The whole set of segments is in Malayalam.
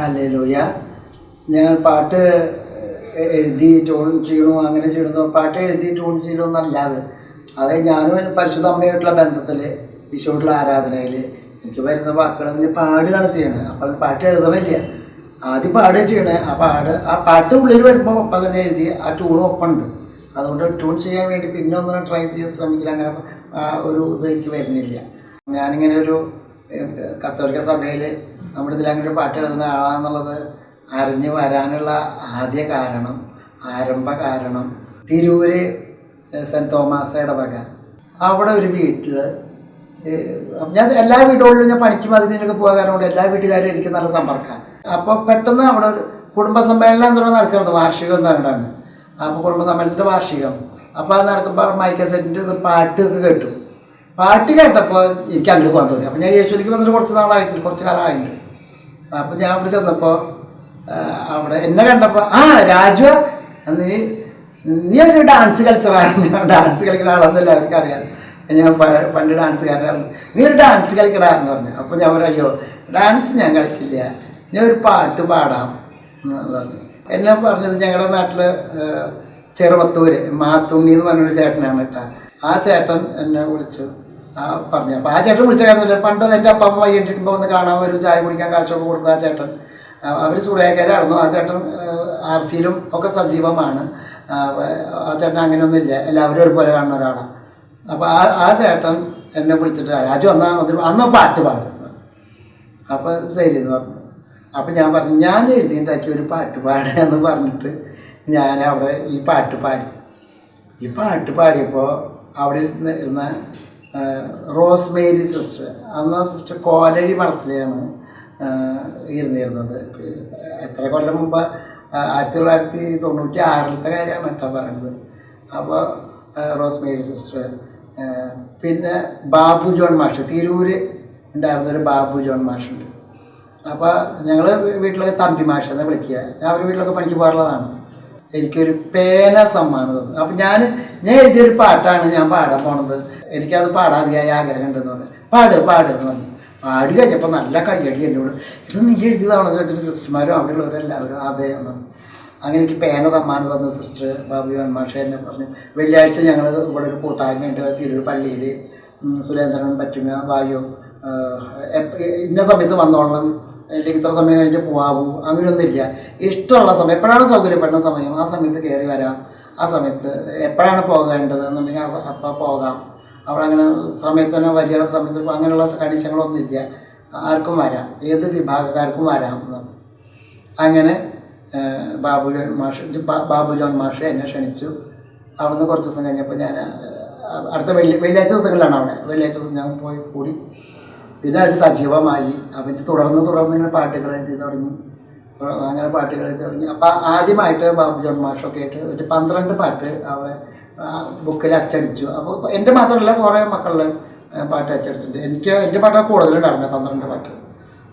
ഹല്ലേലൂയ. ഞാൻ പാട്ട് എഴുതി ട്യൂൺ ചെയ്യണോ അങ്ങനെ ചെയ്യണോ, പാട്ട് എഴുതി ട്യൂൺ ചെയ്യണമെന്നല്ലാതെ അത് ഞാനും പരിശുദ്ധ അമ്മയായിട്ടുള്ള ബന്ധത്തിൽ ഈശോയിട്ടുള്ള ആരാധനയിൽ എനിക്ക് വരുന്ന വാക്കുകൾ പാടുകയാണ് ചെയ്യണത്. അപ്പോൾ അത് പാട്ട് എഴുതണില്ല, ആദ്യം പാടുക ചെയ്യണേ. ആ പാട്ട് ഉള്ളിൽ വരുമ്പോൾ ഒപ്പം തന്നെ എഴുതി ആ ട്യൂണും ഒപ്പമുണ്ട്. അതുകൊണ്ട് ട്യൂൺ ചെയ്യാൻ വേണ്ടി പിന്നെ ഒന്നും ട്രൈ ചെയ്യാൻ ശ്രമിക്കില്ല. അങ്ങനെ ഒരു ഇത് എനിക്ക് വരുന്നില്ല. ഞാനിങ്ങനെ ഒരു കത്തോലിക്ക സഭയിൽ നമ്മുടെ ഇതിൽ അങ്ങനെ ഒരു പാട്ട് എഴുതുന്ന ആളാണെന്നുള്ളത് അറിഞ്ഞ് വരാനുള്ള ആദ്യ കാരണം, ആരംഭ കാരണം തിരൂര് സെൻറ്റ് തോമസ് ഇടവക. അവിടെ ഒരു വീട്ടിൽ ഞാൻ എല്ലാ വീടുകളിലും ഞാൻ പഠിക്കും അതിനൊക്കെ പോകാൻ കാരണം കൊണ്ട് എല്ലാ വീട്ടുകാരും എനിക്ക് നല്ല സമ്പർക്കമാണ്. അപ്പോൾ പെട്ടെന്ന് അവിടെ ഒരു കുടുംബ സമ്മേളനം എന്താണ് നടക്കുന്നത്, വാർഷികം എന്താണ്. അപ്പോൾ കുടുംബ സമ്മേളനത്തിൻ്റെ വാർഷികം. അപ്പോൾ അത് നടക്കുമ്പോൾ മൈക്ക സെറ്റിൻ്റെ പാട്ടൊക്കെ കേട്ടു. പാട്ട് കേട്ടപ്പോൾ എനിക്ക് അങ്ങോട്ട് പോകാൻ തോന്നി. അപ്പോൾ ഞാൻ യേശുവിലേക്ക് വന്നിട്ട് കുറച്ച് കാലമായിട്ടുണ്ട്. അപ്പോൾ ഞാൻ അവിടെ ചെന്നപ്പോൾ അവിടെ എന്നെ കണ്ടപ്പോൾ രാജു നീ ഒരു ഡാൻസ് കളിച്ചറായിരുന്നു. ഞാൻ ഡാൻസ് കളിക്കുന്ന ആളെന്ന് എല്ലാവർക്കും അറിയാം. ഞാൻ പണ്ട് ഡാൻസുകാരനായിരുന്നു. നീ ഒരു ഡാൻസ് കളിക്കടാ എന്ന് പറഞ്ഞു. അപ്പോൾ ഞാൻ പറയോ ഡാൻസ് ഞാൻ കളിക്കില്ല, ഞാൻ ഒരു പാട്ട് പാടാം എന്ന് പറഞ്ഞു. എന്നെ പറഞ്ഞത് ഞങ്ങളുടെ നാട്ടിൽ ചെറുപത്തൂര് മാത്തുണ്ണി എന്ന് പറഞ്ഞൊരു ചേട്ടനാണ് കേട്ടോ. ആ ചേട്ടൻ എന്നെ വിളിച്ചു പറഞ്ഞു. അപ്പോൾ ആ ചേട്ടൻ വിളിച്ച കാര്യമില്ല, പണ്ട് എൻ്റെ അപ്പ വൈകിട്ടിരിക്കുമ്പോൾ വന്ന് കാണാൻ വരും, ചായ കുടിക്കാൻ കാശൊക്കെ കൊടുക്കും. ആ ചേട്ടൻ അവർ സൂറേക്കാരായിരുന്നു. ആ ചേട്ടൻ RCയിലും ഒക്കെ സജീവമാണ്. ആ ചേട്ടൻ അങ്ങനെയൊന്നുമില്ല, എല്ലാവരും ഒരുപോലെ കാണുന്ന ഒരാളാണ്. അപ്പോൾ ആ ചേട്ടൻ എന്നെ വിളിച്ചിട്ട് രാജു അന്ന് പാട്ട് പാടുന്നു. അപ്പോൾ ശരി എന്ന് പറഞ്ഞു. അപ്പോൾ ഞാൻ പറഞ്ഞു ഞാൻ എഴുതിയിട്ടുണ്ടാക്കിയ ഒരു പാട്ട് പാടുക എന്ന് പറഞ്ഞിട്ട് ഞാൻ അവിടെ ഈ പാട്ട് പാടിയപ്പോൾ അവിടെ ഇരുന്ന റോസ്മേരി സിസ്റ്റർ, അന്ന് ആ സിസ്റ്റർ കോലഴി മഠത്തിലാണ് ഇരുന്നിരുന്നത്. എത്ര കൊല്ലം മുമ്പ് 1996 കാര്യമാണ് കേട്ടോ പറയണത്. അപ്പോൾ റോസ്മേരി സിസ്റ്റർ, പിന്നെ ബാബു ജോൺ മാഷ്, തിരൂര് ഉണ്ടായിരുന്നൊരു ബാബു ജോൺ മാഷുണ്ട്. അപ്പോൾ ഞങ്ങൾ വീട്ടിലൊക്കെ തമ്പി മാഷ് എന്ന് വിളിക്കുക. ഞാൻ അവരുടെ വീട്ടിലൊക്കെ പണിക്ക് പോകാറുള്ളതാണ്. എനിക്കൊരു പേന സമ്മാനം തന്നു. അപ്പം ഞാൻ എഴുതിയൊരു പാട്ടാണ് ഞാൻ പാടാൻ പോണത്. എനിക്കത് പാടാതിയായ ആഗ്രഹം ഉണ്ടെന്ന് പറഞ്ഞു. പാട് എന്ന് പറഞ്ഞു. പാടി കഴിഞ്ഞപ്പോൾ നല്ല കയ്യടി എന്നോട്, ഇത് നീ എഴുതിയതാണോ ചോദിച്ചിട്ട് സിസ്റ്റർമാരും അവിടെയുള്ളവരെല്ലാവരും അതെ എന്ന്. അങ്ങനെ എനിക്ക് പേന സമ്മാനം തന്ന സിസ്റ്റർ ബാബു ജോൺ മാഷ് എന്നെ പറഞ്ഞു. വെള്ളിയാഴ്ച ഞങ്ങൾ ഇവിടെ ഒരു കൂട്ടായ്മയുണ്ട് തിരൂർ പള്ളിയിൽ, സുരേന്ദ്രൻ പറ്റുക വായു ഇന്ന സമയത്ത് വന്നോളണം, അല്ലെങ്കിൽ ഇത്ര സമയം കഴിഞ്ഞിട്ട് പോകാവൂ, അങ്ങനെയൊന്നുമില്ല. ഇഷ്ടമുള്ള സമയം എപ്പോഴാണ് സൗകര്യപ്പെടുന്ന സമയം ആ സമയത്ത് കയറി വരാം. ആ സമയത്ത് എപ്പോഴാണ് പോകേണ്ടത് എന്നുണ്ടെങ്കിൽ അപ്പോൾ പോകാം. അവിടെ അങ്ങനെ സമയത്ത് തന്നെ വലിയ സമയത്ത് അങ്ങനെയുള്ള കണ്ടീഷനുകളൊന്നുമില്ല, ആർക്കും വരാം, ഏത് വിഭാഗക്കാർക്കും വരാം എന്ന്. അങ്ങനെ ബാബു ജോൺ മാഷ് എന്നെ ക്ഷണിച്ചു. അവിടുന്ന് കുറച്ച് ദിവസം കഴിഞ്ഞപ്പോൾ ഞാൻ അടുത്ത വെള്ളിയാഴ്ച ദിവസങ്ങളിലാണ് അവിടെ. വെള്ളിയാഴ്ച ദിവസം ഞാൻ പോയി കൂടി. പിന്നെ അത് സജീവമായി. അപ്പം തുടർന്ന് ഇങ്ങനെ പാട്ടുകൾ എഴുതി തുടങ്ങി. അപ്പോൾ ആദ്യമായിട്ട് ബാബു ജോൺ മാഷൊക്കെ ആയിട്ട് ഒരു 12 പാട്ട് അവിടെ ബുക്കിൽ അച്ചടിച്ചു. അപ്പോൾ എൻ്റെ മാത്രമല്ല കുറേ മക്കളുടെ പാട്ട് അച്ചടിച്ചിട്ടുണ്ട്. എൻ്റെ പാട്ടാണ് കൂടുതലുണ്ടായിരുന്നത്, 12 പാട്ട്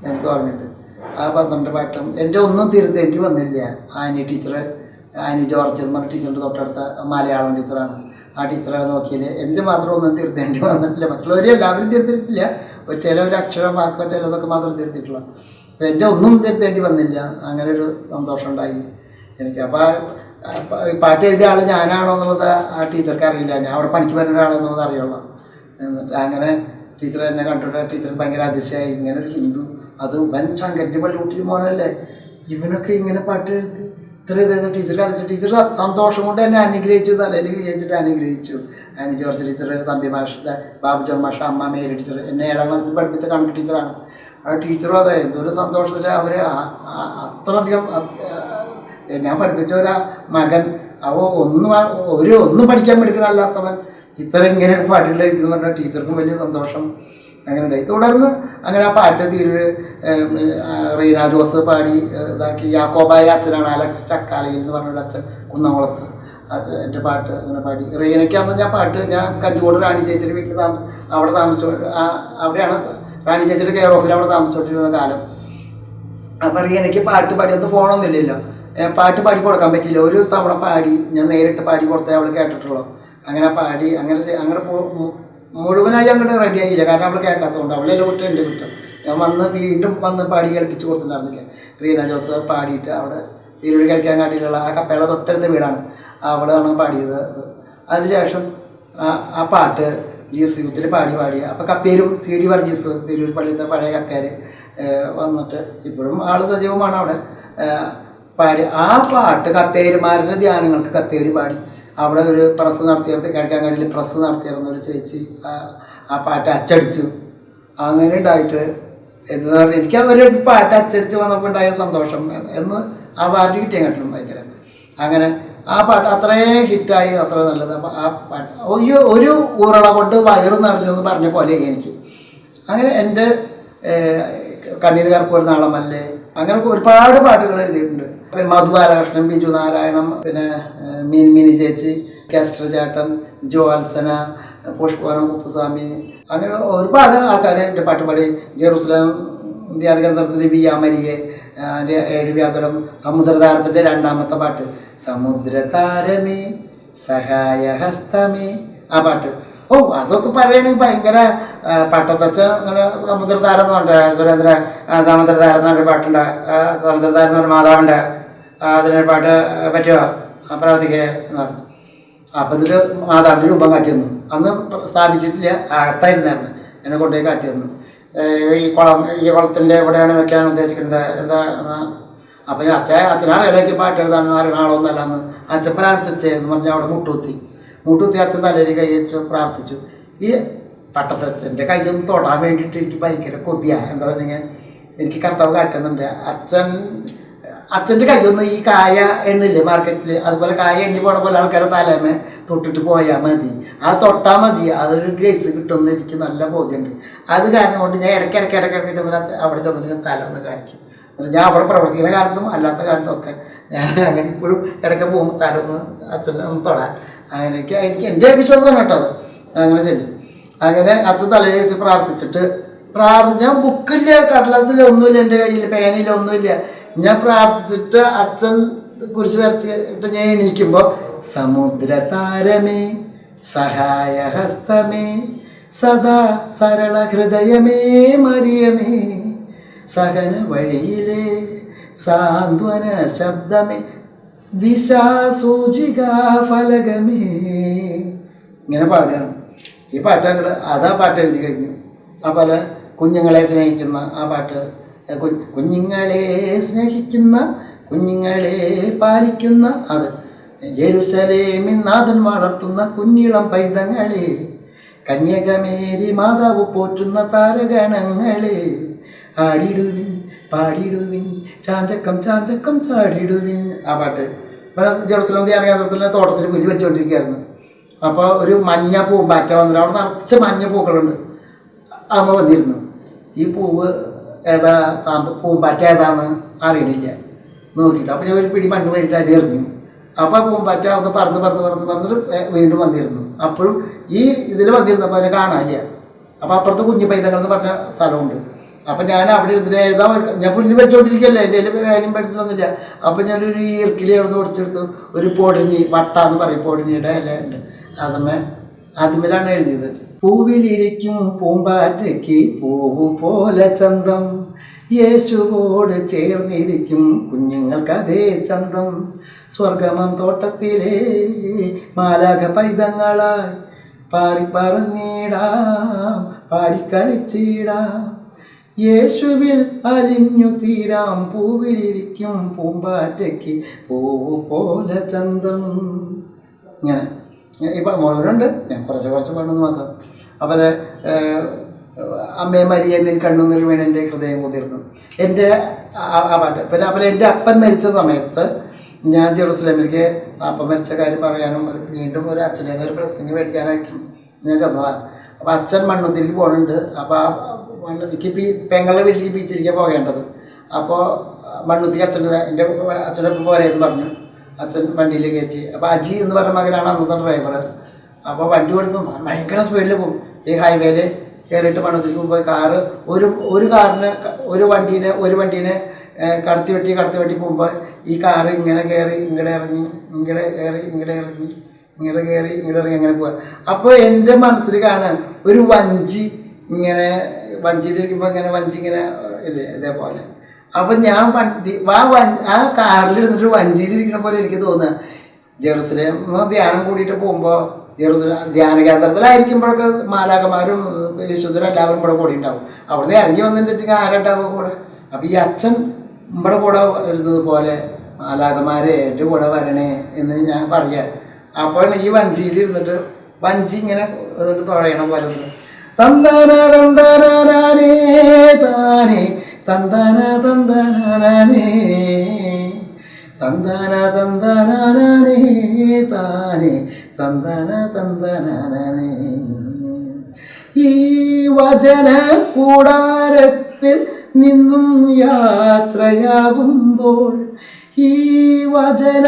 എനിക്ക് ഓർമ്മയുണ്ട്. ആ 12 പാട്ടും എൻ്റെ ഒന്നും തിരുത്തേണ്ടി വന്നില്ല. ആനി ജോർജ് എന്ന് പറഞ്ഞ ടീച്ചറിൻ്റെ തൊട്ടടുത്ത മലയാളം ടീച്ചറാണ്. ആ ടീച്ചറെ നോക്കിയാൽ എൻ്റെ മാത്രം ഒന്നും തിരുത്തേണ്ടി വന്നിട്ടില്ല. മറ്റുള്ളവരും എല്ലാവരും തിരുത്തിയിട്ടില്ല, ഒരു അക്ഷരം വാക്കോ ചിലതൊക്കെ മാത്രം തിരുത്തിയിട്ടുള്ളൂ. അപ്പോൾ എൻ്റെ ഒന്നും തിരുത്തേണ്ടി വന്നില്ല. അങ്ങനെ ഒരു സന്തോഷം ഉണ്ടായി എനിക്ക്. അപ്പോൾ പാട്ട് എഴുതിയ ആൾ ഞാനാണോ എന്നുള്ളത് ആ ടീച്ചർക്ക് അറിയില്ല, ഞാൻ അവിടെ പണിക്ക് വരുന്ന ഒരാളെന്നുള്ളത് അറിയുള്ളൂ. എന്നിട്ട് അങ്ങനെ ടീച്ചർ എന്നെ കണ്ടിട്ട് ടീച്ചർക്ക് ഭയങ്കര അതിശയായി. ഇങ്ങനെ ഒരു ഹിന്ദു, അത് ശങ്കരൻ്റെ പള്ളിക്കുട്ടി മോനല്ലേ, ഇവനൊക്കെ ഇങ്ങനെ പാട്ട് എഴുതി ഇത്ര ഇതായത് ടീച്ചർക്ക് അതിശയം. ടീച്ചർ സന്തോഷം കൊണ്ട് എന്നെ അനുഗ്രഹിച്ചു, തലയിൽ കഴിച്ചിട്ട് അനുഗ്രഹിച്ചു. ആനി ജോർജ് ടീച്ചർ, തമ്പി മാഷിൻ്റെ, ബാബു ജോൺ മാഷ, അമ്മ മേരി ടീച്ചർ, എന്നെ 7ാം ക്ലാസ്സിൽ പഠിപ്പിച്ച കണക്ക് ടീച്ചറാണ്. ആ ടീച്ചറും അതെ എന്തൊരു സന്തോഷത്തിൽ അവർ അത്രയധികം ഞാൻ പഠിപ്പിച്ച ഒരു മകൻ ഒന്നും പഠിക്കാൻ പഠിക്കണമല്ലാത്തവൻ ഇത്ര ഇങ്ങനെ പാട്ടുകൾ എഴുതിയെന്ന് പറഞ്ഞാൽ ടീച്ചർക്കും വലിയ സന്തോഷം. അങ്ങനെ ഉണ്ടായി. തുടർന്ന് അങ്ങനെ ആ പാട്ട് റീന ജോസ് പാടി ഇതാക്കി. യാക്കോബായ അച്ഛനാണ്, അലക്സ് ചക്കാലയിൽ എന്ന് പറഞ്ഞൊരു അച്ഛൻ കുന്നംകുളത്ത്, എൻ്റെ പാട്ട് അങ്ങനെ പാടി. റീനയ്ക്കാന്ന് ഞാൻ കഞ്ചുകോട് റാണി ചേച്ചിയുടെ വീട്ടിൽ അവിടെ അവിടെയാണ് റാണി ചേച്ചിയുടെ കെയർ ഓഫിൽ അവിടെ താമസിച്ചുകൊണ്ടിരുന്ന കാലം. അപ്പോൾ റീനയ്ക്ക് പാട്ട് പാടി അത് ഫോണൊന്നുമില്ലല്ലോ, പാട്ട് പാടി കൊടുക്കാൻ പറ്റില്ല. ഒരു തവണ പാടി ഞാൻ നേരിട്ട് പാടി കൊടുത്തേ അവൾ കേട്ടിട്ടുള്ളൂ. അങ്ങനെ പാടി അങ്ങനെ മുഴുവനായി അങ്ങോട്ട് റെഡി ആയില്ല, കാരണം അവൾ കേൾക്കാത്തതുകൊണ്ട്. അവളെല്ലാം കുറ്റം എൻ്റെ കുറ്റം. ഞാൻ വീണ്ടും വന്ന് പാടി കേൾപ്പിച്ച് കൊടുത്തിട്ടുണ്ടായിരുന്നില്ല. റീന ജോസ് പാടിയിട്ട് അവിടെ തിരുവഴി കഴിക്കാൻ കാട്ടിയിട്ടുള്ള ആ കപ്പയുടെ തൊട്ടടുത്ത വീടാണ്, അവളാണ് പാടിയത്. അതിനുശേഷം ആ പാട്ട് ജീസ് യൂത്തിൽ പാടി അപ്പോൾ കപ്പേരും CD വർഗീസ് തിരൂർ പള്ളിയിലത്തെ പഴയ കപ്പേർ വന്നിട്ട് ഇപ്പോഴും ആൾ സജീവമാണ് അവിടെ, പാടി ആ പാട്ട് കപ്പേരുമാരുടെ ധ്യാനങ്ങൾക്ക് കപ്പേര് പാടി. അവിടെ ഒരു പ്രസ് നടത്തിയത്, കിഴക്കാങ്ങാടിയിൽ പ്രസ് നടത്തിയിരുന്ന ഒരു ചേച്ചി ആ പാട്ട് അച്ചടിച്ചു. അങ്ങനെ ഉണ്ടായിട്ട് എന്താ പറയുക, എനിക്ക് ഒരു പാട്ട് അച്ചടിച്ച് വന്നപ്പോൾ ഉണ്ടായ സന്തോഷം എന്ന് ആ പാട്ട് കിട്ടിയ കാട്ടിലും ഭയങ്കര. അങ്ങനെ ആ പാട്ട് അത്രയും ഹിറ്റായി, അത്ര നല്ലത്. അപ്പം ആ പാട്ട് ഒരു ഉരുള കൊണ്ട് വയറ് നിറഞ്ഞു എന്ന് പറഞ്ഞ പോലെ എനിക്ക്. അങ്ങനെ എൻ്റെ കണ്ണീര് കറുപ്പ് ഒരു നാളമല്ലേ, അങ്ങനെ ഒരുപാട് പാട്ടുകൾ എഴുതിയിട്ടുണ്ട്. പിന്നെ മധു ബാലകൃഷ്ണൻ, ബിജു നാരായണം, പിന്നെ മിനി ചേച്ചി, കാസ്റ്റർ ചേട്ടൻ, ജോത്സന, പുഷ്പവനം കുപ്പുസ്വാമി, അങ്ങനെ ഒരുപാട് ആൾക്കാർ എൻ്റെ പാട്ട് പാടി. ജെറുസലേം ധ്യാന കേന്ദ്രത്തിൻ്റെ ബി മരിയെ, ഏഴ് വ്യാകുലം, സമുദ്രതാരത്തിൻ്റെ രണ്ടാമത്തെ പാട്ട് സമുദ്രതാരമേ സഹായഹസ്തമേ, ആ പാട്ട്. അതൊക്കെ പറയുകയാണെങ്കിൽ ഭയങ്കര പട്ടത്തച്ഛ. അങ്ങനെ സമുദ്രതാരം എന്ന് പറഞ്ഞിട്ട് സുരേന്ദ്ര സമുദ്രതാരം എന്ന് പറഞ്ഞൊരു പാട്ടുണ്ട്. സമുദ്രതാരം എന്ന് പറഞ്ഞ മാതാവുണ്ട്, അതിനൊരു പാട്ട് പറ്റുമോ പ്രവർത്തിക്കുക എന്ന് പറഞ്ഞു. അപ്പം എന്നിട്ട് മാതാവിൻ്റെ രൂപം കാട്ടിയെന്നു. അന്ന് സ്ഥാപിച്ചിട്ടില്ല, അകത്തായിരുന്നായിരുന്നു. എന്നെ കൊണ്ടുപോയി കാട്ടിയെന്നു. ഈ കുളത്തിൻ്റെ എവിടെയാണ് വെക്കാൻ ഉദ്ദേശിക്കുന്നത് എന്താ. അപ്പം അച്ഛനറിയാലേക്ക് പാട്ട് എഴുതാൻ അറിയണ ആളൊന്നല്ല. അന്ന് അച്ഛൻ പ്രാർത്ഥിച്ചേ എന്ന് പറഞ്ഞാൽ അവിടെ മുട്ടുകുത്തി അച്ഛൻ തലയിൽ കൈ വെച്ച് പ്രാർത്ഥിച്ചു. ഈ പട്ടത്തച്ഛൻ്റെ കൈയൊന്ന് തൊടാൻ വേണ്ടിയിട്ട് എനിക്ക് ഭയങ്കര കൊതിയാണ്. എന്താ പറഞ്ഞെങ്കിൽ എനിക്ക് കർത്താവ് കാട്ടുന്നുണ്ട്. അച്ഛൻ്റെ കൈയൊന്ന് ഈ കായ എണ്ണില്ലേ മാർക്കറ്റിൽ, അതുപോലെ കായ എണ്ണി പോണ പോലെ ആൾക്കാരെ തലേമേ തൊട്ടിട്ട് പോയാൽ മതി, അത് തൊട്ടാൽ മതി, അതൊരു ഗ്രേസ് കിട്ടുമെന്ന് എനിക്ക് നല്ല ബോധ്യമുണ്ട്. അത് കാരണം കൊണ്ട് ഞാൻ ഇടയ്ക്കിടയ്ക്ക് ചെന്നിട്ട് അവിടെ ചെന്നിട്ട് ഞാൻ തല ഒന്ന് കാണിക്കും. എന്നിട്ട് ഞാൻ അവിടെ പ്രവർത്തിക്കുന്ന കാലത്തും അല്ലാത്ത കാലത്തും ഒക്കെ ഞാൻ അങ്ങനെ ഇപ്പോഴും ഇടയ്ക്ക് പോകുമ്പോൾ തല ഒന്ന് അച്ഛനെ ഒന്ന് തൊടാൻ അങ്ങനെയൊക്കെ എനിക്ക് എൻ്റെ വിശ്വാസമാണ് കേട്ടോ. അത് അങ്ങനെ ചെല്ലും. അങ്ങനെ അച്ഛൻ തലയിൽ വെച്ച് പ്രാർത്ഥിച്ചിട്ട് ഞാൻ ബുക്കില്ല, കടലാസില്ല, ഒന്നുമില്ല, എൻ്റെ കയ്യിൽ പേനയില്ല, ഒന്നുമില്ല. ഞാൻ പ്രാർത്ഥിച്ചിട്ട് അച്ഛൻ കുരിശ് വരച്ചിട്ട് ഞാൻ എണീക്കുമ്പോൾ സമുദ്രതാരമേ സഹായഹസ്തമേ സദാ സരള ഹൃദയമേ മറിയമേ സഹന വഴിയിലെ സാന്ത്വന ശബ്ദമേ ദിശാസൂചിക ഫലകമേ, ഇങ്ങനെ പാടുകയാണ്. ഈ പാട്ടങ്ങട് അതാ പാട്ട് എഴുതി കഴിഞ്ഞു. ആ പല കുഞ്ഞുങ്ങളെ സ്നേഹിക്കുന്ന ആ പാട്ട്, കുഞ്ഞുങ്ങളെ സ്നേഹിക്കുന്ന കുഞ്ഞുങ്ങളെ പാലിക്കുന്ന, അത് യെരൂശലേമിൻ നാഥൻ വളർത്തുന്ന കുഞ്ഞിളം പൈതങ്ങളെ, കന്യകമേരി മാതാവ് പോറ്റുന്ന താരഗണങ്ങളെ, ആടിടുവിൻ പാടിടുവിൻ ചാഞ്ചക്കം ചാഞ്ചക്കം ചാടിടുവിൻ. ആ പാട്ട് ഇവിടെ ജെറുസലേം ധ്യാന കേന്ദ്രത്തിലെ തോട്ടത്തിൽ പുല്ല് വലിച്ചുകൊണ്ടിരിക്കുകയായിരുന്നു. അപ്പോൾ ഒരു മഞ്ഞ പൂമ്പാറ്റ വന്നിട്ട് അവിടെ നിറച്ച് മഞ്ഞ പൂക്കളുണ്ട്. അമ്മ വന്നിരുന്നു. ഈ പൂവ് ഏതാ പൂമ്പാറ്റ ഏതാന്ന് അറിയണില്ല നോക്കിയിട്ട്. അപ്പോൾ ഞാൻ ഒരു പിടി മണ്ണ് വരിട്ട് അരി എറിഞ്ഞു. അപ്പോൾ പൂമ്പാറ്റ ഒന്ന് പറന്നിട്ട് വീണ്ടും വന്നിരുന്നു. അപ്പോഴും ഈ ഇതിൽ വന്നിരുന്നപ്പോൾ അതിനെ കാണാനില്ല. അപ്പോൾ അപ്പുറത്ത് കുഞ്ഞു പൈതങ്ങൾ എന്ന് പറഞ്ഞ സ്ഥലമുണ്ട്. അപ്പം ഞാൻ അവിടെ ഇരുന്നിട്ട് എഴുതാൻ ഞാൻ പുല്ല് വരച്ചുകൊണ്ടിരിക്കുകയല്ലേ, എൻ്റെ കയ്യിൽ കാര്യം പഠിച്ചിട്ടൊന്നുമില്ല. അപ്പം ഞാനൊരു ഈർക്കിലി അവിടെ നിന്ന് ഓടിച്ചെടുത്ത് ഒരു പൊടിഞ്ഞി വട്ടാന്ന് പറയും, പൊടിഞ്ഞിയുടെ ഇല ഉണ്ട്, അതിന്മേലാണ് എഴുതിയത്. പൂവിലിരിക്കും പൂമ്പാറ്റയ്ക്ക് പൂവ് പോലെ ചന്തം, യേശുവോട് ചേർന്നിരിക്കും കുഞ്ഞുങ്ങൾക്കതേ ചന്തം, സ്വർഗമം തോട്ടത്തിലെ മാലാഖ പൈതങ്ങളായി പാറിപ്പറഞ്ഞിടാം പാടിക്കളിച്ചിടാം, യേശുവിൽ അലിഞ്ഞു തീരാം പൂവിലിരിക്കും പൂമ്പാറ്റയ്ക്ക് പൂവ് പോലെ ചന്തം. ഇങ്ങനെ ഇപ്പം മുഴുവനുണ്ട്, ഞാൻ കുറച്ച് വേണമെന്ന് മാത്രം. അതുപോലെ അമ്മേ മരിയെ നിൻ കണ്ണുനീർ വീണ് എൻ്റെ ഹൃദയം കുതിർന്നു, എൻ്റെ ആ പാട്ട്. പിന്നെ അതുപോലെ എൻ്റെ അപ്പൻ മരിച്ച സമയത്ത് ഞാൻ ജെറുസലേമിലേക്ക് അപ്പം മരിച്ച കാര്യം പറയാനും വീണ്ടും ഒരു അച്ഛനെ ഒരു പ്രസംഗം മേടിക്കാനായിട്ടും ഞാൻ ചെന്നതാണ്. അപ്പോൾ അച്ഛൻ മണ്ണുത്തിലേക്ക് പോകുന്നുണ്ട്. അപ്പോൾ ആ മണ്ണുത്തിക്ക് പെങ്ങളുടെ വീട്ടിലേക്ക് ബീച്ചിലേക്ക് പോകേണ്ടത്. അപ്പോൾ മണ്ണുത്തിക്ക് എൻ്റെ അച്ഛൻ്റെ ഒപ്പം പോരെയെന്ന് പറഞ്ഞു. അച്ഛൻ വണ്ടിയിൽ കയറ്റി. അപ്പോൾ അജി എന്ന് പറഞ്ഞ മകനാണ് അന്നത്തെ ഡ്രൈവർ. അപ്പോൾ വണ്ടി ഓടിക്കുമ്പോൾ ഭയങ്കര സ്പീഡിൽ പോകും. ഈ ഹൈവേയിൽ കയറിയിട്ട് മണ്ണുത്തിലേക്ക് പോകുമ്പോൾ കാറ് ഒരു കാറിന് ഒരു വണ്ടീനെ കടത്തി വെട്ടി പോകുമ്പോൾ ഈ കാറ് ഇങ്ങനെ കയറി ഇങ്ങടെ ഇറങ്ങി ഇങ്ങോട്ട് കയറി ഇങ്ങോട്ട് ഇറങ്ങി അങ്ങനെ പോവുക. അപ്പോൾ എൻ്റെ മനസ്സിൽ കാണാൻ ഒരു വഞ്ചി ഇങ്ങനെ വഞ്ചിയിലിരിക്കുമ്പോൾ ഇങ്ങനെ വഞ്ചി ഇങ്ങനെ ഇല്ലേ ഇതേപോലെ. അപ്പം ഞാൻ ആ കാറിലിരുന്നിട്ട് വഞ്ചിയിലിരിക്കുന്ന പോലെ എനിക്ക് തോന്നുക ജെറുസലേം ധ്യാനം കൂടിയിട്ട് പോകുമ്പോൾ ജെറുസലേം ധ്യാന കേന്ദ്രത്തിലായിരിക്കുമ്പോഴൊക്കെ മാലാഖമാരും വിശുദ്ധരും എല്ലാവരും ഇവിടെ കൂടി ഉണ്ടാവും. അവിടുന്ന് ഇറങ്ങി വന്നിട്ട് വെച്ചാൽ ആരുണ്ടാവും കൂടെ. അപ്പോൾ ഈ അച്ഛൻ ഇവിടെ കൂടെ വരുന്നത് പോലെ മാലാഖമാരെ എൻ്റെ കൂടെ വരണേ എന്ന് ഞാൻ പറയുക. അപ്പോൾ ഈ വഞ്ചിയിലിരുന്നിട്ട് വഞ്ചി ഇങ്ങനെ എന്നിട്ട് തുഴയണം പലതിലും തന്താന തന്താനേ താനേ തന്താന തന്താനേ തന്താന തന്താനേ താനേ തന്താന തന്താനേ. ഈ വചന കൂടാരത്തിൽ നിന്നും യാത്രയാകുമ്പോൾ ഈ വചന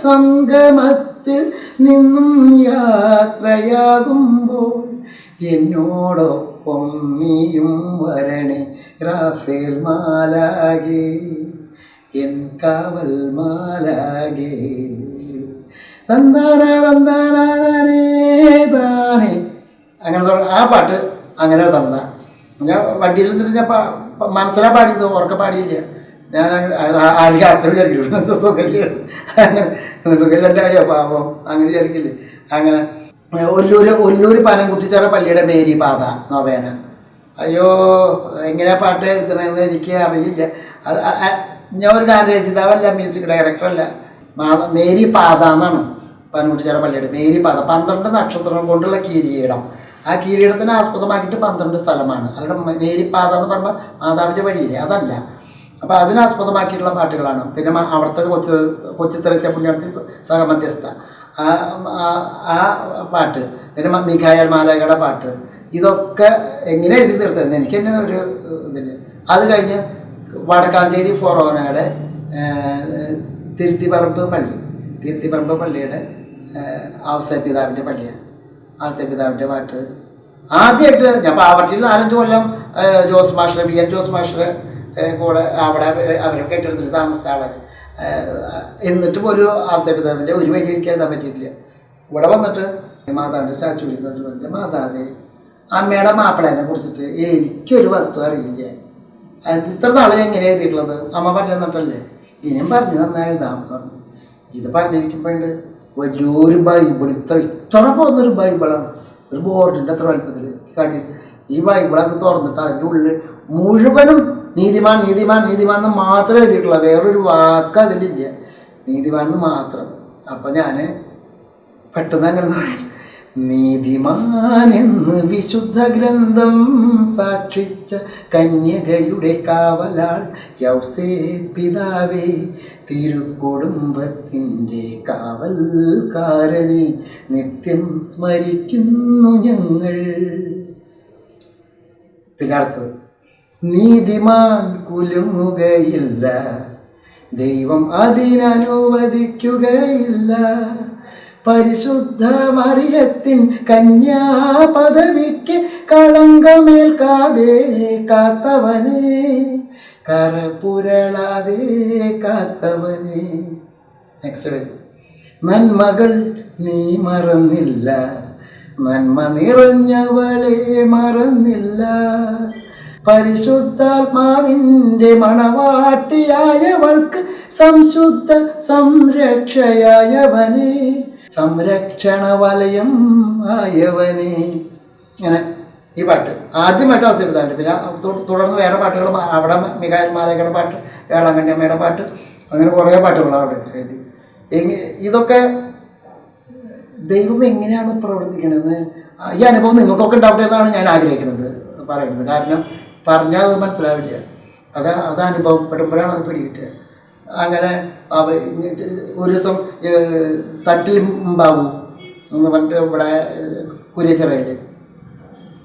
സംഗമത്തിൽ നിന്നും യാത്രയാകുമ്പോൾ എന്നോടൊപ്പം നീയും വരണേ റാഫേൽ മാലാകേ എൻ കാവൽ മാലാകേ തന്താന തന്താനേ താനേ. അങ്ങനെ ആ പാട്ട് അങ്ങനെ തന്ന ഞാൻ വണ്ടിയിൽ നിന്നിട്ട് ഞാൻ മനസ്സിലാ പാടിയത്, ഉറക്കെ പാടിയില്ല. ഞാൻ അങ്ങനെ ആരെങ്കിലും അച്ഛൻ വിചാരിക്കില്ല എന്താ സുഖമില്ല, അങ്ങനെ സുഖമില്ലാണ്ടായോ പാപം അങ്ങനെ വിചാരിക്കില്ലേ. അങ്ങനെ ഒല്ലൂർ പനംകുട്ടിച്ചിറ പള്ളിയുടെ മേരി പാത നൊവേന. അയ്യോ എങ്ങനെയാ പാട്ട് എഴുതണമെന്ന് എനിക്ക് അറിയില്ല. അത് ഞാൻ ഒരു ഗാനരചയിതാവല്ല, മ്യൂസിക് ഡയറക്ടറല്ല. മേരി പാത എന്നാണ് പനംകുട്ടിച്ചിറ പള്ളിയുടെ മേരി പാത. 12 നക്ഷത്രം കൊണ്ടുള്ള കിരീടം. ആ കിരീടത്തിനെ ആസ്പദമാക്കിയിട്ട് 12 സ്ഥലമാണ്. അവരുടെ മേരി പാത എന്ന് പറയുമ്പോൾ മാതാവിൻ്റെ വഴിയില്ലേ, അതല്ല. അപ്പോൾ അതിനാസ്പദമാക്കിയിട്ടുള്ള പാട്ടുകളാണ്. പിന്നെ അവിടുത്തെ കൊച്ചിത്തെറിച്ച പുണ്യാർത്തി സഹമധ്യസ്ഥ ആ പാട്ട്, പിന്നെ മിഖായൽ മാലാഖയുടെ പാട്ട്, ഇതൊക്കെ എങ്ങനെ എഴുതി തീർത്തതെന്ന് എനിക്ക് തന്നെ ഒരു ഇതില്ല. അത് കഴിഞ്ഞ് വടക്കാഞ്ചേരി ഫൊറോനയുടെ തിരുത്തിപ്പറമ്പ് പള്ളിയുടെ ഔസേപ്പിതാവിൻ്റെ പള്ളിയാണ്. ഔസേപ്പിതാവിൻ്റെ പാട്ട് ആദ്യമായിട്ട് ഞാൻ പാവട്ടിയിൽ 4-5 കൊല്ലം Jose master BN Jose master കൂടെ അവിടെ അവരെ കെട്ടിടത്തിൽ താമസിച്ച ആളെ. എന്നിട്ട് പോലും ഔസേപ്പിതാവിൻ്റെ ഒരു വരി എനിക്ക് എഴുതാൻ പറ്റിയിട്ടില്ല. ഇവിടെ വന്നിട്ട് മാതാവിൻ്റെ സ്റ്റാച്ചു വിളിക്കുന്നുണ്ട് പറഞ്ഞിട്ട്, മാതാവേ അമ്മയുടെ മാപ്പിളേനെ കുറിച്ചിട്ട് എനിക്കൊരു വസ്തു അറിയില്ല, ഇത്ര നാളെ എങ്ങനെ എഴുതിയിട്ടുള്ളത്, അമ്മ പറഞ്ഞു തന്നിട്ടല്ലേ, ഇനിയും പറഞ്ഞു തന്നാൽ എഴുതാമെന്ന് പറഞ്ഞു. ഇത് പറഞ്ഞിരിക്കുമ്പോണ്ട് വലിയൊരു ബൈബിൾ, ഇത്ര പോകുന്നൊരു ബൈബിളാണ്, ഒരു ബോർഡിൻ്റെ അത്ര വലുപ്പത്തിൽ കാട്ടി. ഈ ബൈബിളൊക്കെ തുറന്നിട്ട് അതിൻ്റെ ഉള്ളിൽ മുഴുവനും നീതിമാൻ നീതിമാൻ നീതിമാൻ എന്ന് മാത്രമേ എഴുതിയിട്ടുള്ളൂ, വേറൊരു വാക്ക് അതിലില്ല, നീതിമാൻ എന്ന് മാത്രം. അപ്പം ഞാൻ പെട്ടെന്ന് അങ്ങനെ തോന്നി, നീതിമാൻ എന്ന് വിശുദ്ധ ഗ്രന്ഥം സാക്ഷിച്ച കന്യകയുടെ കാവലാൾ യൗസേപ്പിതാവേ, തിരുക്കുടുംബത്തിൻ്റെ കാവൽക്കാരനെ നിത്യം സ്മരിക്കുന്നു ഞങ്ങൾ. പിന്നെ അടുത്തത്, നീതിമാൻ കുലുങ്ങുകയില്ല, ദൈവം അതിനനുവദിക്കുകയില്ല, പരിശുദ്ധ മറിയത്തിൻ കന്യാപദവിക്ക് കളങ്കമേൽക്കാതെ കാത്തവനെ, കരപുരളാതെ കാത്തവനെ. നെക്സ്റ്റ് വരി, നന്മകൾ നീ മറന്നില്ല, നന്മ നിറഞ്ഞവളെ മറന്നില്ല, പരിശുദ്ധാത്മാവിൻ്റെ മണവാട്ടിയായവൾക്ക് സംശുദ്ധ സംരക്ഷയായവനെ, സംരക്ഷണ വലയം ആയവനെ. ഇങ്ങനെ ഈ പാട്ട് ആദ്യമായിട്ട് അവസരപ്പിതാവിൻ്റെ. പിന്നെ തുടർന്ന് വേറെ പാട്ടുകൾ, അവിടെ മിഖായൽ മാലാഖയുടെ പാട്ട്, വേളാങ്കണ്ണി അമ്മയുടെ പാട്ട്, അങ്ങനെ കുറേ പാട്ടുകൾ അവിടെ എഴുതി. ഇതൊക്കെ ദൈവം എങ്ങനെയാണ് പ്രവർത്തിക്കണമെന്ന് ഈ അനുഭവം നിങ്ങൾക്കൊക്കെ ഉണ്ടാവട്ടെ എന്നാണ് ഞാൻ ആഗ്രഹിക്കുന്നത് പറയുന്നത്. കാരണം പറഞ്ഞാൽ അത് മനസ്സിലാവില്ല, അത് അനുഭവപ്പെടുമ്പോഴാണ് അത് പിടികിട്ടുക. അങ്ങനെ ഒരു ദിവസം തട്ടിൽ മുമ്പാവും എന്ന് പറഞ്ഞിട്ട് ഇവിടെ കുരിയച്ചിറയിൽ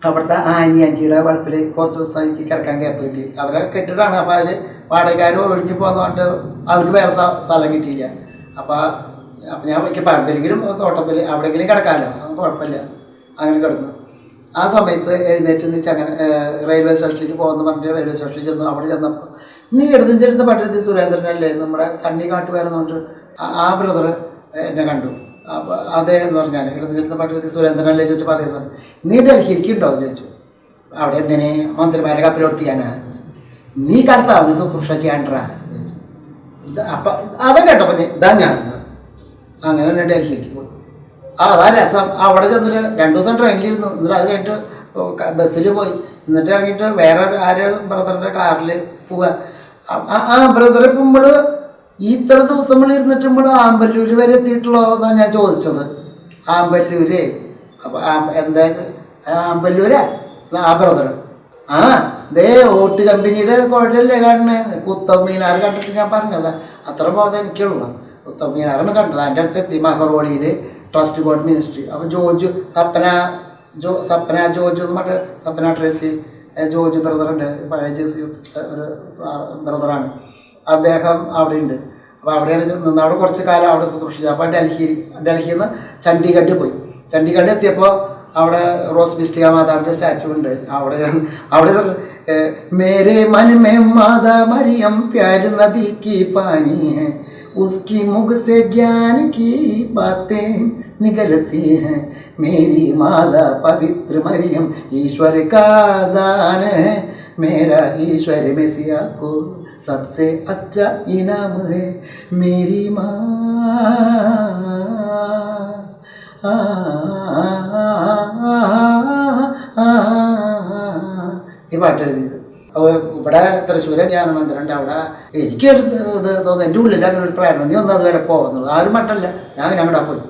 അവിടുത്തെ ആൻറ്റിയുടെ വളപ്പിൽ കുറച്ച് ദിവസം എനിക്ക് കിടക്കാൻ ഗ്യാപ്പ് കിട്ടി. അവരെ കെട്ടിട്ടാണ്. അപ്പോൾ അതിൽ വാടകക്കാർ ഒഴിഞ്ഞു പോകുന്ന പറഞ്ഞിട്ട് അവർക്ക് വേറെ സ്ഥലം കിട്ടിയില്ല. അപ്പോൾ ഞാൻ എനിക്ക് പറമ്പിലെങ്കിലും തോട്ടത്തിൽ എവിടെയെങ്കിലും കിടക്കാമല്ലോ, കുഴപ്പമില്ല. അങ്ങനെ കിടന്നു. ആ സമയത്ത് എഴുന്നേറ്റ് നിച്ച് അങ്ങനെ റെയിൽവേ സ്റ്റേഷനിലേക്ക് പോകുമെന്ന് പറഞ്ഞിട്ട് റെയിൽവേ സ്റ്റേഷനിൽ ചെന്നു. അവിടെ ചെന്നപ്പോൾ നീ എടുത്തുചെടുത്ത പട്ടണത്തിൽ സുരേന്ദ്രനല്ലേ, നമ്മുടെ സണ്ണി കാട്ടുകാരെന്ന് പറഞ്ഞിട്ട് ആ ബ്രദർ എന്നെ കണ്ടു. അപ്പോൾ അതേ എന്ന് പറഞ്ഞാൽ ഇടതുചിലത്തെ പാട്ട് സുരേന്ദ്രനല്ലേ ചോദിച്ചപ്പോൾ അതേന്ന് പറഞ്ഞു. നീ ഡൽഹിയിലേക്കുണ്ടോ എന്ന് ചോദിച്ചു. അവിടെ എന്തിനെ മന്ത്രിമാരെ കപ്പിലൊട്ടിയാനാ? നീ കർത്താവിന് ശുശ്രൂഷ ചെയ്യണ്ടാ ചോദിച്ചു. അപ്പം അത് കേട്ടപ്പോൾ ഇതാ ഞാൻ അങ്ങനെ തന്നെ ഡൽഹിയിലേക്ക് പോയി. അതാ രസം. അവിടെ ചെന്നിട്ട് 2 ദിവസം ട്രെയിനിലിരുന്നു. എന്നിട്ട് അത് കഴിഞ്ഞിട്ട് ബസ്സിൽ പോയി. എന്നിട്ട് ഇറങ്ങിയിട്ട് വേറെ ബ്രദറിൻ്റെ കാറിൽ പോവുക. ആ ബ്രദർ ഇപ്പം നമ്മൾ ഇത്ര ദിവസം നമ്മൾ ഇരുന്നിട്ട് നമ്മൾ ആമ്പല്ലൂർ വരെ എത്തിയിട്ടുള്ളോ എന്നാണ് ഞാൻ ചോദിച്ചത്. ആമ്പല്ലൂര്. അപ്പോൾ എന്താ ആമ്പല്ലൂരാ ആ ബ്രദർ? ആ ദേ ഓട്ട് കമ്പനിയുടെ കുഴലല്ലേ കാണണേ. കുത്തബ് മീനാർ കണ്ടിട്ട് ഞാൻ പറഞ്ഞതാ. അത്ര ബോധം എനിക്കുള്ളൂ. കുത്തബ് മീനാറാണ് കണ്ടത്. അതിൻ്റെ അടുത്ത് എത്തി മഹറോളിയിൽ ട്രസ്റ്റ് ഗോഡ് മിനിസ്ട്രി. അപ്പോൾ സപ്ന ജോജു എന്ന് പറഞ്ഞ സപ്ന ട്രേസി ജോജു ബ്രദറുണ്ട്. പഴയ ജേസി ഒരു ബ്രദറാണ്. അദ്ദേഹം അവിടെ ഉണ്ട്. അപ്പോൾ അവിടെയാണ് നിന്ന് അവിടെ കുറച്ച് കാലം അവിടെ ശുശ്രൂഷിച്ചു. അപ്പോൾ ഡൽഹിയിൽ നിന്ന് ചണ്ഡീഗഡ് പോയി. ചണ്ഡീഗഡ് എത്തിയപ്പോൾ അവിടെ റോസ് ബിസ്റ്റിക മാതാവിൻ്റെ സ്റ്റാച്ചു ഉണ്ട്. അവിടെ മേരെ मन में माता मरियम प्यार नदी की पानी है उसकी मुख से ज्ञान की बातें निकलती हैं मेरी माता पवित्र मरियम ईश्वर का दान है मेरा ईश्वर मसीहा को सबसे अच्छा इनाम है मेरी माँ ഈ പാട്ട് എഴുതിയത്. അപ്പോൾ ഇവിടെ തൃശ്ശൂരെ ധ്യാനമന്ദിരമുണ്ട്. അവിടെ എനിക്കൊരു ഇത് തോന്നുന്നു, എൻ്റെ ഉള്ളിൽ അങ്ങനെ ഒരു പ്രേരണ, നീ ഒന്ന് അതുവരെ പോകുന്നത് ആരും മട്ടല്ല. ഞാൻ അങ്ങനെ അങ്ങോട്ടാ പോയി.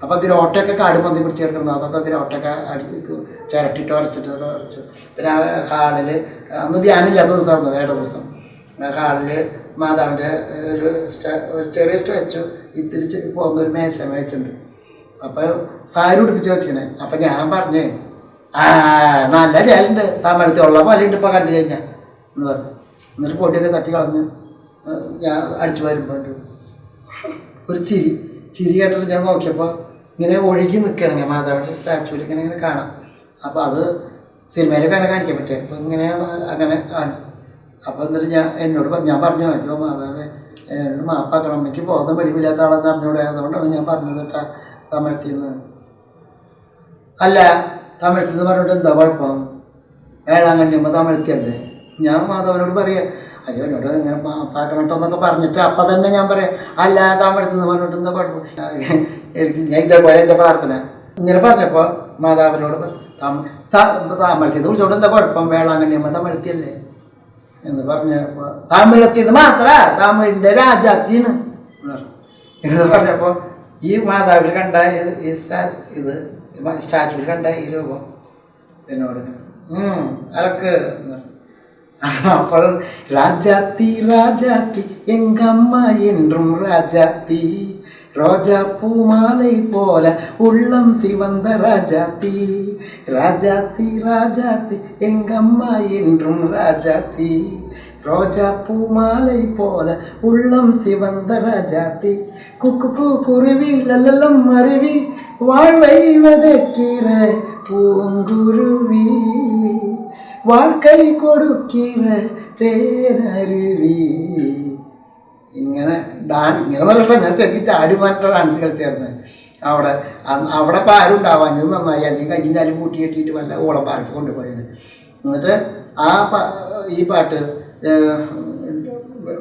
അപ്പോൾ ഗ്രോട്ടൊക്കെ കാട് പൊന്തി പിടിച്ച് കിടക്കുന്നത്, അതൊക്കെ ഗ്രോട്ടൊക്കെ ചിരട്ടിട്ട് ഉരച്ചിട്ടൊക്കെ ഉരച്ചു. പിന്നെ ഹാളിൽ അന്ന് ധ്യാനമില്ലാത്ത ദിവസമായിരുന്നു, 7 ദിവസം. ഹാളിൽ മാതാവിൻ്റെ ഒരു ചെറിയ വെച്ചു, ഇത്തിരി പോകുന്നൊരു മേശ വെച്ചിട്ടുണ്ട്. അപ്പോൾ സാരി ഉടുപ്പിച്ച് വെച്ചിക്കണേ. അപ്പം ഞാൻ പറഞ്ഞേ നല്ല ചേലുണ്ട്, താമരത്തി ഉള്ള പോലെയുണ്ട് ഇപ്പോൾ കണ്ടു കഴിഞ്ഞാൽ എന്ന് പറഞ്ഞു. എന്നിട്ട് പൊടിയൊക്കെ തട്ടി കളഞ്ഞ് ഞാൻ അടിച്ചു വരുമ്പോൾ ഒരു ചിരി കേട്ടിട്ട് ഞാൻ നോക്കിയപ്പോൾ ഇങ്ങനെ ഒഴുകി നിൽക്കുകയാണെങ്കിൽ മാതാവിൻ്റെ സ്റ്റാച്ചുവിൽ ഇങ്ങനെ കാണാം. അപ്പോൾ അത് സിനിമയിലൊക്കെ അങ്ങനെ കാണിക്കാൻ പറ്റുക. അപ്പോൾ ഇങ്ങനെ അങ്ങനെ കാണിച്ചു. അപ്പോൾ എന്നിട്ട് ഞാൻ പറഞ്ഞു അയ്യോ മാതാവേ എന്നോട് മാപ്പാക്കണം, എനിക്ക് ബോധം വെടിവില്ലാത്ത ആളെന്ന് അറിഞ്ഞൂടെ, അതുകൊണ്ടാണ് ഞാൻ പറഞ്ഞത് കേട്ടാ തമിഴത്തിന്ന്. അല്ല തമിഴത്തിന്ന് പറഞ്ഞിട്ട് എന്താ കുഴപ്പം? വേളാങ്കണ്ണിയമ്മ തമിഴത്തിയല്ലേ? ഞാൻ മാധവനോട് പറയുക അയ്യോ എന്നോട് ഇങ്ങനെ പാക്കണട്ടോന്നൊക്കെ പറഞ്ഞിട്ട് അപ്പം തന്നെ ഞാൻ പറയാം അല്ല തമിഴത്തിന്ന് പറഞ്ഞിട്ട് എന്താ കുഴപ്പം? ഞാൻ ഇതേപോലെ എൻ്റെ പ്രാർത്ഥന ഇങ്ങനെ പറഞ്ഞപ്പോൾ മാതാവിനോട് തമിഴത്തിന്ന് വിളിച്ചോണ്ട് എന്താ കുഴപ്പം? വേളാങ്കണ്ണിയമ്മ തമിഴത്തിയല്ലേ എന്ന് പറഞ്ഞപ്പോൾ തമിഴത്തിന്ന് മാത്ര തമിഴിൻ്റെ രാജാത്തിന്ന് എന്ന് പറഞ്ഞപ്പോൾ ഈ മാതാവിൽ കണ്ട ഈ ഇത് സ്റ്റാച്ചുവിൽ കണ്ട ഈ രൂപം എന്നോട് അതൊക്കെ അപ്പോഴും ராஜாத்தி ராஜாத்தி எங்கம்மா என்றும் ராஜாத்தி ரோஜா பூ மாலை போல உள்ளம் சிவந்த ராஜாத்தி ராஜாத்தி ராஜாத்தி எங்கம்மா என்றும் ராஜாத்தி ரோஜா பூ மாலை போல உள்ளம் சிவந்த ராஜாத்தி குக்கு குருவி லல்லலம் அருவி வாழ்வை வதக்கிற பூங்குருவி வாழ்க்கை കൊടുക്കിற തേനരുവി. ഇങ്ങനെ പറഞ്ഞിട്ട് ഞാൻ ശരിക്കും ചാടി മാറ്റ ഡാൻസ് കളിച്ചായിരുന്നു അവിടെ. അവിടെ ഇപ്പോൾ ആരും ഉണ്ടാവാഞ്ഞത് നന്നായി, അല്ലെങ്കിൽ കയ്യും കാലും കൂട്ടി കെട്ടിയിട്ട് വല്ല ഓളം പാർക്കി കൊണ്ടുപോയത്. എന്നിട്ട് ഈ പാട്ട്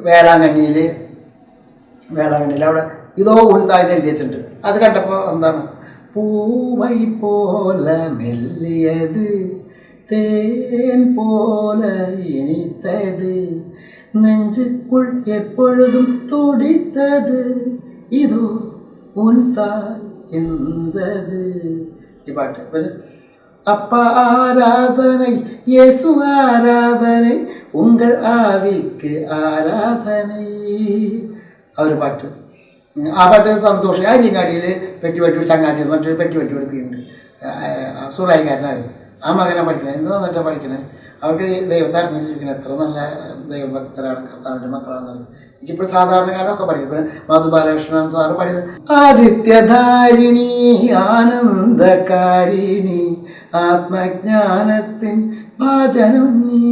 വേളാങ്കണ്ണിയിൽ അവിടെ ഇതോ ഉൾത്താഴ്ന്ന് എഴുതി വെച്ചിട്ടുണ്ട്. അത് കണ്ടപ്പോൾ എന്താണ് പൂവൈ പോല മെല്ലിയത് തേൻ പോല ഇനിത്തത് നെഞ്ചുക്കുൾ എപ്പോഴും തുടിത്തത് ഇതോ ഉൻതായ് എന്തത്. ഈ പാട്ട് പിന്നെ அப்ப ஆராதனை இயேசு ஆராதனை உங்கள் ஆவிக்கு ஆരാധனை ആ ഒരു പാട്ട്. ആ പാട്ട് സന്തോഷം. അരിങ്ങാടിയിൽ പെട്ടി ചങ്ങാതി മറ്റൊരു പെട്ടി പഠിപ്പിക്കുന്നുണ്ട്. സുറായിക്കാരനായിരുന്നു. ആ മകനെ പഠിക്കണേ, എന്ത് നന്നായിട്ടാണ് പഠിക്കണേ. അവർക്ക് ദൈവത്തെ അറിഞ്ഞിരിക്കണം, എത്ര നല്ല ദൈവഭക്തരാണ്, കർത്താവിൻ്റെ മക്കളാണെന്ന് പറയും. എനിക്കിപ്പോൾ സാധാരണക്കാരനൊക്കെ പഠിക്കും. മധുബാലകൃഷ്ണൻ സാറ് പഠിയത് ആദിത്യധാരിണി ആനന്ദകാരിണി ആത്മജ്ഞാനത്തിൻ ഭാജനം നീ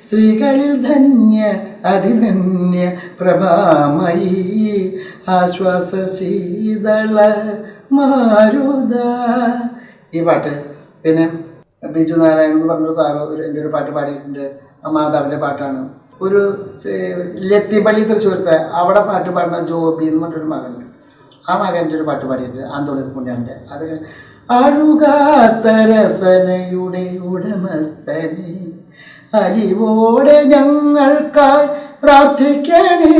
സ്ത്രീകളിൽ ധന്യ അതിധന്യ പ്രഭാമയി ആശ്വാസ ശീതള മാരുത. ഈ പാട്ട് പിന്നെ ബിജു നാരായണൻ എന്ന് പറഞ്ഞൊരു സാറ് എൻ്റെ ഒരു പാട്ട് പാടിയിട്ടുണ്ട്. മാതാവിൻ്റെ പാട്ടാണ്. ഒരു ലത്തിപ്പള്ളി തൃശ്ശൂരത്തെ അവിടെ പാട്ട് പാടുന്ന ജോബി എന്ന് പറഞ്ഞൊരു മകനുണ്ട്. ആ മകൻ്റെ ഒരു പാട്ട് പാടിയിട്ട് ആന്തോണിസ് പുണ്യാൻ്റെ അത് അഴുകാത്ത രസനയുടെ ഉടമസ്ഥനെ അലിവോടെ ഞങ്ങൾക്കായി പ്രാർത്ഥിക്കണേ.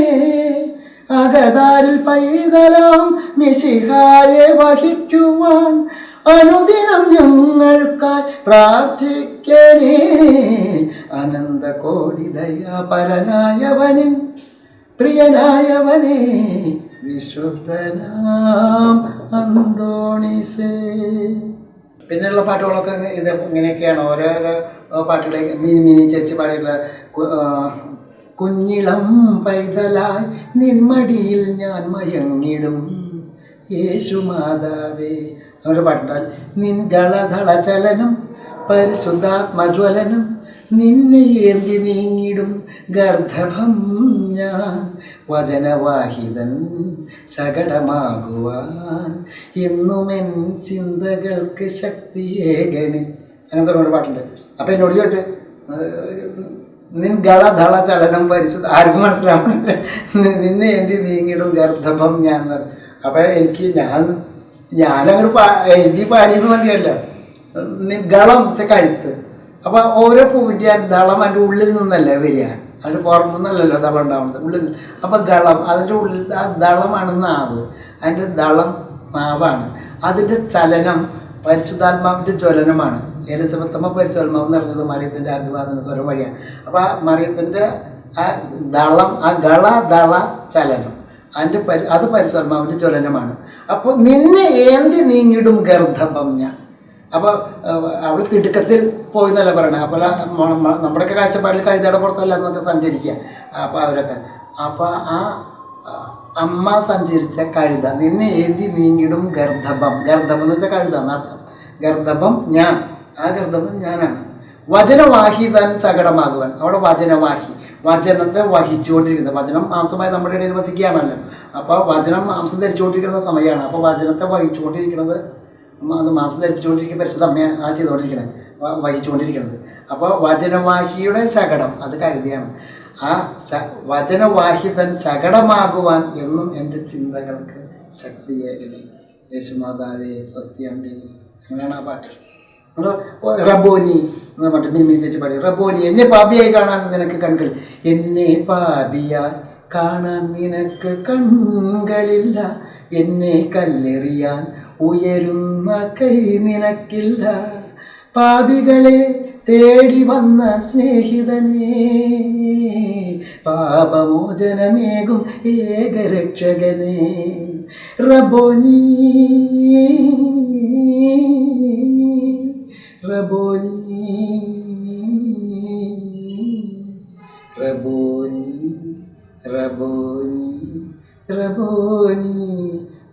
അകതാരിൽ പൈതലാം മിശിഹായെ വഹിക്കുവാൻ അനുദിനം ഞങ്ങൾക്കായി പ്രാർത്ഥിക്കണേ. അനന്ത കോടി ദയാപരനായവനിൻ പ്രിയനായവനെ വിശുദ്ധനാം അന്തോണീസേ. പിന്നെയുള്ള പാട്ടുകളൊക്കെ ഇത് ഇങ്ങനെയൊക്കെയാണ്. ഓരോരോ പാട്ടുകളെ മിനി ചേച്ചി പാടിയിട്ടുള്ള കുഞ്ഞിളം പൈതലായി നിന്മടിയിൽ ഞാൻ മയങ്ങിടും യേശുമാതാവേ. അവരുടെ പാട്ടുണ്ടാൽ നിൻ ഗളധള ചലനം പരിശുദ്ധാത്മജ്വലനം നിന്നെ ഏന്തി നീങ്ങിടും ഗർദ്ധഭം ഞാൻ വചനവാഹിതൻ ശകടമാകുവാൻ എന്നുമെൻ ചിന്തകൾക്ക് ശക്തിയേകണേ. അങ്ങനത്തെ ഒരുപാട് പാട്ടുണ്ട്. അപ്പം എന്നോട് ചോദിച്ചേ നിൻ ഗളധള ചലനം പരിശുദ്ധ ആർക്കും മനസ്സിലാവണില്ല. നിന്നെ എന്തി നീങ്ങിടും ഗർദ്ധഭം ഞാൻ. അപ്പം എനിക്ക് ഞാനങ്ങോട്ട് എഴുതി പാടിയെന്ന് പറഞ്ഞല്ല. ഗളം കഴുത്ത്. അപ്പം ഓരോ പൂവിൻ്റെ ദളം അതിൻ്റെ ഉള്ളിൽ നിന്നല്ലേ വരിക, അതിൻ്റെ പുറത്തുനിന്നല്ലല്ലോ ദളം ഉണ്ടാവുന്നത്, ഉള്ളിൽ നിന്ന്. അപ്പം ഗളം അതിൻ്റെ ഉള്ളിൽ ആ ദളമാണ് നാവ്. അതിൻ്റെ ദളം നാവാണ്. അതിൻ്റെ ചലനം പരിശുദ്ധാത്മാവിൻ്റെ ജ്വലനമാണ്. എലിസബത്തമ്മ പരിശുദ്ധാത്മാവ് നിറഞ്ഞത് മറിയത്തിൻ്റെ അഭിവാദന സ്വരം വഴിയാണ്. അപ്പോൾ ആ മറിയത്തിൻ്റെ ആ ദളം, ആ ദള ചലനം അതിൻ്റെ അത് പരിശുദ്ധാത്മാവിൻ്റെ ജ്വലനമാണ്. അപ്പോൾ നിന്നെ ഏന്തി നീങ്ങിടും ഗർദ്ധഭം ഞാൻ. അപ്പോൾ അവൾ തിടുക്കത്തിൽ പോയി എന്നല്ല പറയണത്. അപ്പോൾ നമ്മുടെയൊക്കെ കാഴ്ചപ്പാടിൽ കഴുതയുടെ പുറത്തല്ല എന്നൊക്കെ സഞ്ചരിക്കുക. അപ്പോൾ അവരൊക്കെ അപ്പോൾ ആ അമ്മ സഞ്ചരിച്ച കഴുത നിന്നെ ഏന്തി നീങ്ങിടും ഗർദ്ധഭം. ഗർദ്ധഭം എന്ന് വെച്ചാൽ കഴുത എന്നർത്ഥം. ഗർദ്ധഭം ഞാൻ, ആ ഗർദ്ധഭം ഞാനാണ്. വചനവാഹി താൻ ശകടമാകുവാൻ. അവിടെ വചനവാഹി, വചനത്തെ വഹിച്ചുകൊണ്ടിരിക്കുന്നത്. വചനം മാംസമായി നമ്മുടെ ഇടയിൽ വസിക്കുകയാണല്ലോ. അപ്പോൾ വചനം മാംസം ധരിച്ചുകൊണ്ടിരിക്കുന്ന സമയമാണ്. അപ്പോൾ വചനത്തെ വഹിച്ചുകൊണ്ടിരിക്കുന്നത്, അത് മാംസം ധരിപ്പിച്ചുകൊണ്ടിരിക്കുന്ന പരിശുദ്ധ അമ്മയെ ആ ചെയ്തുകൊണ്ടിരിക്കണത്, വഹിച്ചുകൊണ്ടിരിക്കുന്നത്. അപ്പോൾ വചനവാഹിയുടെ ശകടം അത് കരുതിയാണ്. ആ വചനവാഹി തൻ ശകടമാകുവാൻ എന്നും എൻ്റെ ചിന്തകൾക്ക് ശക്തിയേകണേ. യേശുമാതാവേ സ്വസ്തി അംബിനി. അങ്ങനെയാണ് ആ പാട്ട്. റബോനി എന്ന് പറഞ്ഞിട്ട് മിനിമിനി ചേച്ചി പാടി. റബോനി എന്നെ പാപിയായി കാണാൻ നിനക്ക് കൺകൾ, എന്നെ പാപിയായി കാണാൻ നിനക്ക് കൺകളില്ല, എന്നെ കല്ലെറിയാൻ ഉയരുന്ന കൈ നിനക്കില്ല, പാപികളെ തേടി വന്ന സ്നേഹിതനേ, പാപമോചനമേകും ഏകരക്ഷകനേ. റബോനി റബോനി റബോനി റബോനി റബോനി.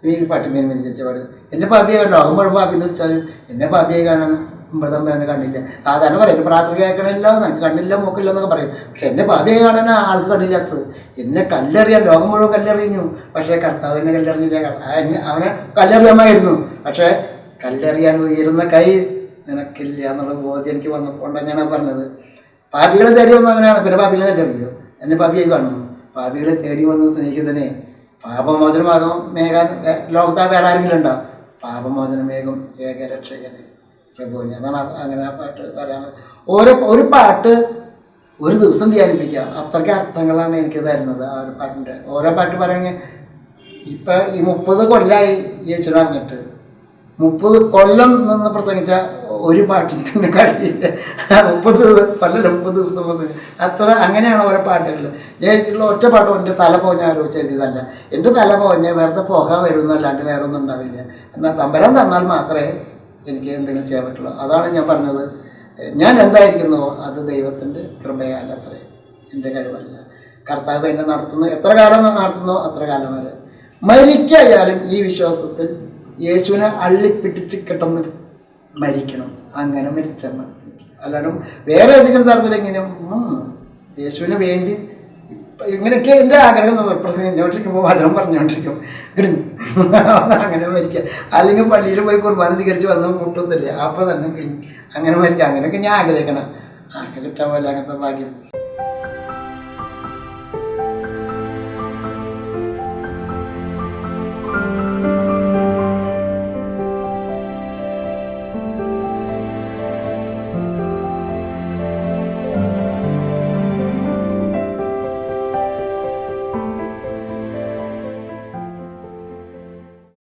ഈ പാട്ട് മേന്മേൽ ചേച്ച പാട്. എന്നെ പാപിയെ കണ്ടോ? ആകുമ്പോൾ പാപി എന്ന് വെച്ചാലും എന്നെ പാപിയെ കാണാൻ മൃതമ്പരനെ കണ്ടില്ല. സാധാരണ പറയും എൻ്റെ പ്രാർത്ഥന കേൾക്കണമല്ലോ, എനിക്ക് കണ്ണില്ല മൂക്കില്ല എന്നൊക്കെ പറയും. പക്ഷെ എന്നെ പാപിയെ കാണാൻ ആൾക്ക് കണ്ടില്ലാത്തത്. എന്നെ കല്ലെറിയാൻ ലോകം മുഴുവൻ കല്ലെറിഞ്ഞു, പക്ഷേ കർത്താവ് എന്നെ കല്ലെറിഞ്ഞില്ല. അവനെ കല്ലെറിയാമായിരുന്നു, പക്ഷേ കല്ലെറിയാൻ ഉയരുന്ന കൈ നിനക്കില്ല എന്നുള്ള ബോധ്യം എനിക്ക് വന്നപ്പോണ്ടാണ് ഞാൻ പറഞ്ഞത്. പാപികളെ തേടി വന്നവനാണ്, പിന്നെ പാപികളെ കല്ലെറിയോ? എന്നെ പാപിയെ കാണുന്നു. പാപികളെ തേടി വന്ന സ്നേഹിതനെ പാപമോചനമാകും മേഘാൻ ലോകത്താ വേറെ ആരെങ്കിലും ഉണ്ടോ? പാപമോചനമേകും ഏകരക്ഷകനെ പ്രഭുവിനെ. അതാണ് അങ്ങനെ ആ പാട്ട് വരാണ്. ഒരു പാട്ട് ഒരു ദിവസം ധ്യാനിപ്പിക്കാം, അത്രയ്ക്ക് അർത്ഥങ്ങളാണ് എനിക്ക് തരുന്നത് ആ ഒരു പാട്ടിൻ്റെ. ഓരോ പാട്ട് പറയുകയാണെങ്കിൽ ഇപ്പം ഈ 30 കൊല്ലമായി യേശുവിനെ അറിഞ്ഞിട്ട് 30 കൊല്ലം നിന്ന് പ്രസംഗിച്ച ഒരു പാട്ടിൻ്റെ കഴിയില്ല. 30 ദിവസം പ്രസംഗിച്ച അത്ര. അങ്ങനെയാണ് ഓരോ പാട്ടുകളിൽ ഞാൻ എഴുതിയിട്ടുള്ള. ഒറ്റ പാട്ടും എൻ്റെ തല പോഞ്ഞ ആലോചിച്ച് എഴുതിയതല്ല. എൻ്റെ തല പോഞ്ഞ് വെറുതെ പോകാൻ വരുമെന്നല്ലാണ്ട് വേറെ ഒന്നും ഉണ്ടാവില്ല. എന്നാൽ തമ്പരാൻ തന്നാൽ മാത്രമേ എനിക്ക് എന്തെങ്കിലും ചെയ്യാൻ പറ്റുള്ളൂ. അതാണ് ഞാൻ പറഞ്ഞത്. ഞാൻ എന്തായിരിക്കുന്നുവോ അത് ദൈവത്തിൻ്റെ കൃപയാലത്രേ, എൻ്റെ കഴിവല്ല. കർത്താവ് എന്നെ നടത്തുന്നു, എത്ര കാലം നടത്തുന്നോ അത്ര കാലം വരെ. മരിക്കായാലും ഈ വിശ്വാസത്തിൽ യേശുവിനെ അള്ളിപ്പിടിച്ച് കിട്ടുന്ന മരിക്കണം. അങ്ങനെ മരിച്ചാൽ മതി എനിക്ക്. അല്ലാണ്ട് വേറെ ഏതെങ്കിലും തരത്തിലെങ്കിലും യേശുവിന് വേണ്ടി ഇങ്ങനെയൊക്കെ എൻ്റെ ആഗ്രഹം പ്രസംഗിച്ചുകൊണ്ടിരിക്കുമ്പോൾ വചനം പറഞ്ഞുകൊണ്ടിരിക്കും കിടന്നു അങ്ങനെ മരിക്കുക. അല്ലെങ്കിൽ പള്ളിയിൽ പോയി കുർബാന സ്വീകരിച്ച് വന്ന് മുട്ടൊന്നുമില്ല അപ്പോൾ തന്നെ കിടന്നു അങ്ങനെ മരിക്കുക. അങ്ങനെയൊക്കെ ഞാൻ ആഗ്രഹിക്കണം. ആർക്ക് കിട്ടാൻ പോലെ അങ്ങനത്തെ ഭാഗ്യം.